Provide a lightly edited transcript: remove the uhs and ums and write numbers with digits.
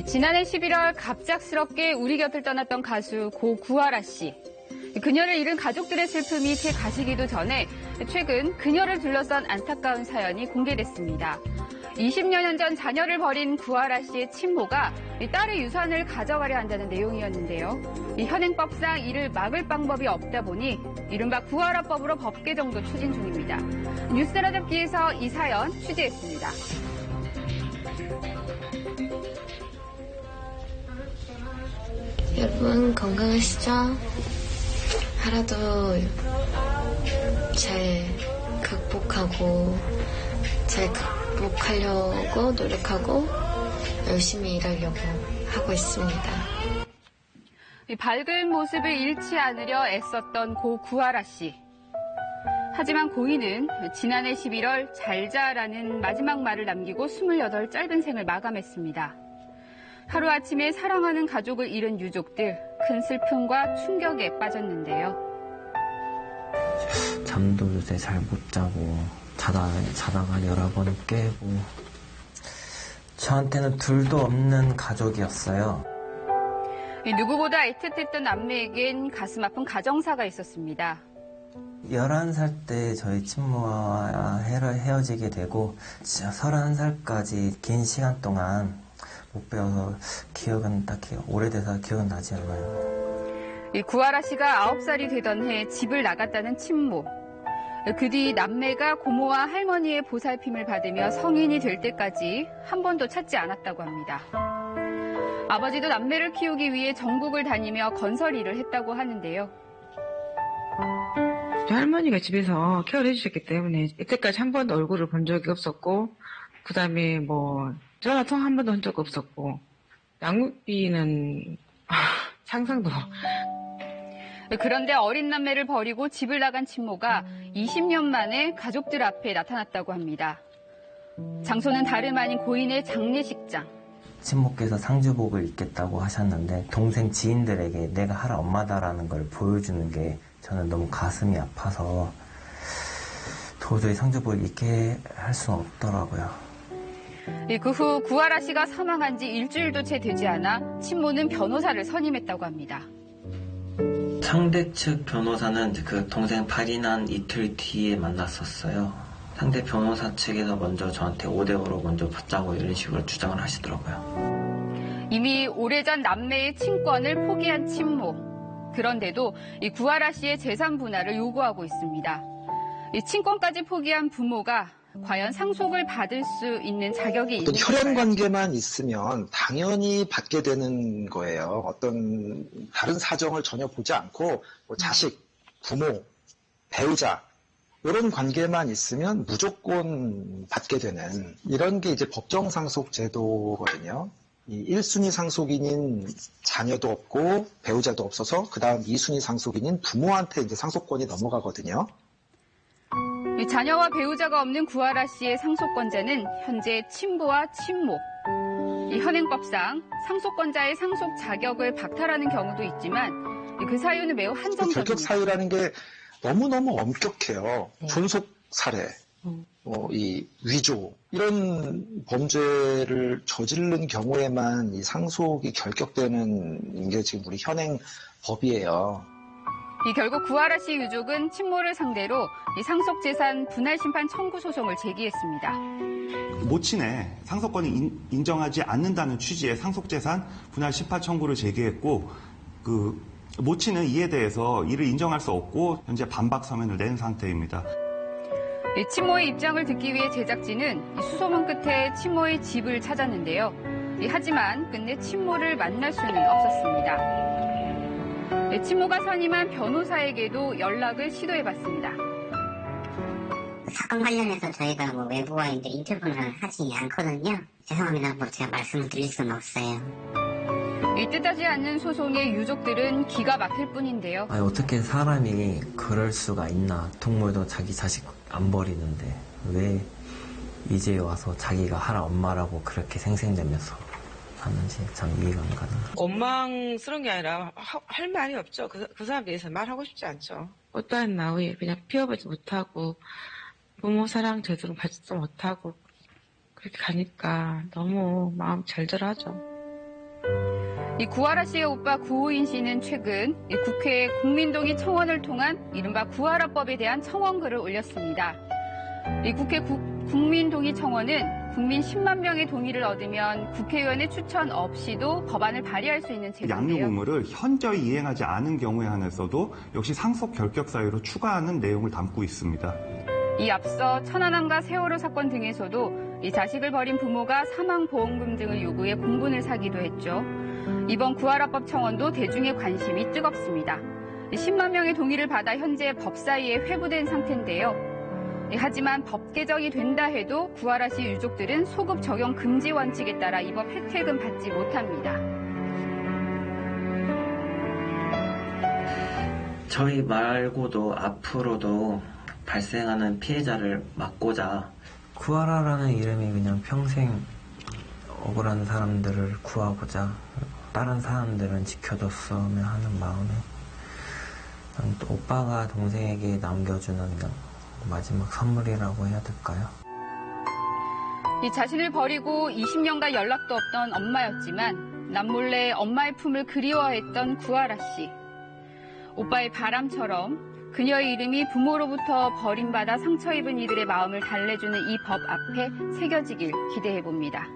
지난해 11월 갑작스럽게 우리 곁을 떠났던 가수 고 구하라 씨. 그녀를 잃은 가족들의 슬픔이 채 가시기도 전에 최근 그녀를 둘러싼 안타까운 사연이 공개됐습니다. 20여 년 전 자녀를 버린 구하라 씨의 친모가 딸의 유산을 가져가려 한다는 내용이었는데요. 현행법상 이를 막을 방법이 없다 보니 이른바 구하라법으로 법 개정도 추진 중입니다. 뉴스 따라잡기에서 이 사연 취재했습니다. 여러분 건강하시죠? 하루도 잘 극복하려고 노력하고 열심히 일하려고 하고 있습니다. 밝은 모습을 잃지 않으려 애썼던 고 구하라 씨. 하지만 고인은 지난해 11월 잘자라는 마지막 말을 남기고 28 짧은 생을 마감했습니다. 하루아침에 사랑하는 가족을 잃은 유족들, 큰 슬픔과 충격에 빠졌는데요. 잠도 요새 잘 못 자고 자다가 여러 번 깨고 저한테는 둘도 없는 가족이었어요. 누구보다 애틋했던 남매에겐 가슴 아픈 가정사가 있었습니다. 11살 때 저희 친모와 헤어지게 되고 31살까지 긴 시간 동안 못 배워서 기억은 딱히 오래돼서 기억은 나지 않아요. 구하라 씨가 9살이 되던 해 집을 나갔다는 친모. 그 뒤 남매가 고모와 할머니의 보살핌을 받으며 성인이 될 때까지 한 번도 찾지 않았다고 합니다. 아버지도 남매를 키우기 위해 전국을 다니며 건설 일을 했다고 하는데요. 할머니가 집에서 케어를 해주셨기 때문에 이때까지 한 번도 얼굴을 본 적이 없었고, 그 다음에 전화통 한 번도 한 적 없었고, 양육비는 상상도. 그런데 어린 남매를 버리고 집을 나간 친모가 20년 만에 가족들 앞에 나타났다고 합니다. 장소는 다름 아닌 고인의 장례식장. 친모께서 상주복을 입겠다고 하셨는데 동생 지인들에게 내가 하라 엄마다라는 걸 보여주는 게 저는 너무 가슴이 아파서 도저히 상주복을 입게 할 수는 없더라고요. 그 후 구하라 씨가 사망한 지 일주일도 채 되지 않아 친모는 변호사를 선임했다고 합니다. 상대 측 변호사는 그 동생 발이 난 이틀 뒤에 만났었어요. 상대 변호사 측에서 먼저 저한테 5대5로 먼저 받자고 이런 식으로 주장을 하시더라고요. 이미 오래전 남매의 친권을 포기한 친모. 그런데도 이 구하라 씨의 재산 분할을 요구하고 있습니다. 이 친권까지 포기한 부모가 과연 상속을 받을 수 있는 자격이 있는 어떤 혈연 관계만 있으면 당연히 받게 되는 거예요. 어떤 다른 사정을 전혀 보지 않고 자식, 부모, 배우자 이런 관계만 있으면 무조건 받게 되는 이런 게 이제 법정 상속 제도거든요. 이 1순위 상속인인 자녀도 없고 배우자도 없어서 그다음 2순위 상속인인 부모한테 이제 상속권이 넘어가거든요. 자녀와 배우자가 없는 구하라 씨의 상속권자는 현재 친부와 친모. 이 현행법상 상속권자의 상속 자격을 박탈하는 경우도 있지만 그 사유는 매우 한정적입니다. 결격 사유라는 게 너무너무 엄격해요. 존속 살해, 이 위조 이런 범죄를 저지른 경우에만 이 상속이 결격되는 게 지금 우리 현행 법이에요. 결국 구하라 씨 유족은 친모를 상대로 이 상속재산 분할 심판 청구 소송을 제기했습니다. 모친의 상속권을 인정하지 않는다는 취지의 상속재산 분할 심판 청구를 제기했고, 모친은 이에 대해서 이를 인정할 수 없고 현재 반박 서면을 낸 상태입니다. 친모의 입장을 듣기 위해 제작진은 수소문 끝에 친모의 집을 찾았는데요. 하지만 끝내 친모를 만날 수는 없었습니다. 친모가 선임한 변호사에게도 연락을 시도해봤습니다. 사건 관련해서 저희가 외부와의 인터뷰를 하지 않거든요. 죄송합니다. 제가 말씀을 드릴 수는 없어요. 뜻하지 않는 소송에 유족들은 기가 막힐 뿐인데요. 어떻게 사람이 그럴 수가 있나. 동물도 자기 자식 안 버리는데 왜 이제 와서 자기가 하라 엄마라고 그렇게 생생내면서 하는지 참 이해가 안 가는 거죠. 원망스러운 게 아니라 할 말이 없죠. 그 사람에 대해서 말하고 싶지 않죠. 꽃다운 나무에 그냥 피워보지 못하고 부모 사랑 제대로 받지도 못하고 그렇게 가니까 너무 마음 절절하죠. 이 구하라 씨의 오빠 구호인 씨는 최근 국회에 국민동의 청원을 통한 이른바 구하라법에 대한 청원글을 올렸습니다. 이 국회 국민동의 청원은 국민 10만 명의 동의를 얻으면 국회의원의 추천 없이도 법안을 발의할 수 있는 제도인데요. 양육 의무를 현저히 이행하지 않은 경우에 한해서도 역시 상속 결격 사유로 추가하는 내용을 담고 있습니다. 이 앞서 천안함과 세월호 사건 등에서도 이 자식을 버린 부모가 사망보험금 등을 요구해 공분을 사기도 했죠. 이번 구하라법 청원도 대중의 관심이 뜨겁습니다. 10만 명의 동의를 받아 현재 법사위에 회부된 상태인데요. 하지만 법 개정이 된다 해도 구하라 씨 유족들은 소급 적용 금지 원칙에 따라 이 법 혜택은 받지 못합니다. 저희 말고도 앞으로도 발생하는 피해자를 막고자 구하라라는 이름이 그냥 평생 억울한 사람들을 구하고자 다른 사람들은 지켜줬으면 하는 마음에 또 오빠가 동생에게 남겨주는 마지막 선물이라고 해야 될까요? 이 자신을 버리고 20년간 연락도 없던 엄마였지만 남몰래 엄마의 품을 그리워했던 구하라 씨. 오빠의 바람처럼 그녀의 이름이 부모로부터 버림받아 상처 입은 이들의 마음을 달래주는 이 법 앞에 새겨지길 기대해봅니다.